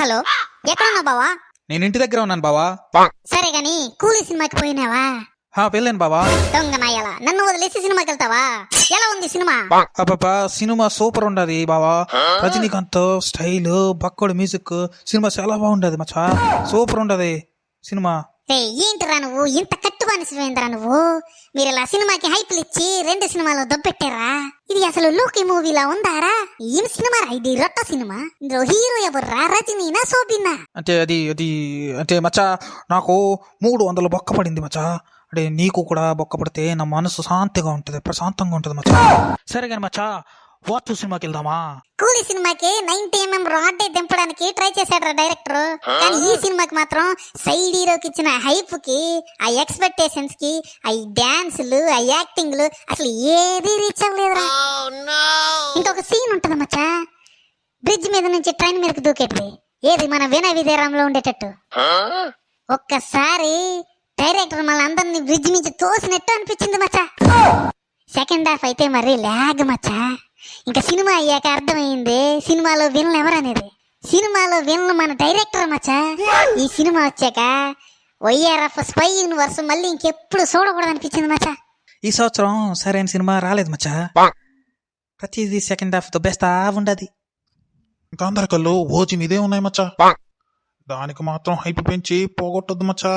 Hello, ఎక్కడున్నావు బావా? నేను ఇంటి దగ్గర ఉన్నాను బావా. సరే గాని కూలీ సినిమాకి పోయినావా? వెళ్ళాను బావా. దొంగ నాయలా, నన్ను వదిలేసి సినిమాకి వెళ్తావా? ఎలా ఉంది సినిమా? అబ్బా సినిమా సూపర్ ఉండదు బావా. రజనీకాంత్ స్టైల్, బక్కడు మ్యూజిక్, సినిమా చాలా బాగుండదు మచ్చా. సూపర్ ఉండదు సినిమా. ఏంటిరా నువ్వు ఇంత కట్టుబానిసిపోయిందిరా నువ్వు? మీరు ఇలా సినిమాకి హైపులు ఇచ్చి 2 సినిమాలు దొబ్బెట్టారా? ఇది అసలు లూకి మూవీలా ఉందారా? ఏం సినిమా రా ఇది? రొట్ట సినిమా. ఇందులో హీరో ఎవర్రా? రజనీనా, శోభినా? అంటే అంటే మచ్చా నాకు 300 బొక్క పడింది మచ్చా. అంటే నీకు కూడా బొక్క పడితే నా మనసు శాంతిగా ఉంటది, ప్రశాంతంగా ఉంటది మచ్చా. సరే కానీ మచ్చా, వాచ్ సినిమాకి వెళ్దామా? కూలీ సినిమాకి 90mm రాడ్ దింపడానికి ట్రై చేశాడు డైరెక్టర్. కానీ ఈ సినిమాకి మాత్రం సైడ్ హీరోకి ఇచ్చిన హైప్ కి, ఆ ఎక్స్పెక్టేషన్స్ కి, ఆ డాన్సులు, ఆ యాక్టింగ్లు అసలు ఏది రీచ్ అవ్వలేదురా. ఇంకొక సీన్ ఉంటది మచ్చా, బ్రిడ్జ్ మీద నుంచి ట్రైన్ మీదకి దూకేది. ఏది మన వినయ విజయరాంలో ఉండేటట్టు. ఒక్కసారి డైరెక్టర్ మళ్ళీ అందరినీ బ్రిడ్జ్ నుంచి తోసినట్టు అనిపించింది మచ్చా. సెకండ్ హాఫ్ అయితే మరి లాగ్ మచ్చా. ఇంకా సినిమా అయ్యాక అర్థమైంది సినిమాలో విలన్ ఎవరనేది. సినిమాలో విలన్ మన డైరెక్టర్ మచ్చా. ఈ సినిమా వచ్చాక వైఆర్ఎఫ్ స్పై యూనివర్స్ మళ్ళీ ఇంకెప్పుడు చూడకూడదు అనిపించింది మచ్చా. ఈ సంవత్సరం సరైన సినిమా రాలేదు మచ్చా. ప్రతిదీ సెకండ్ హాఫ్ తో బెస్ట్ ఉండదు. ఇంకా అందరికల్లో ఓజీ మీదే ఉన్నాయి మచ్చా. దానికి మాత్రం హైప్ పెంచి పోగొట్టొద్దు మచ్చా.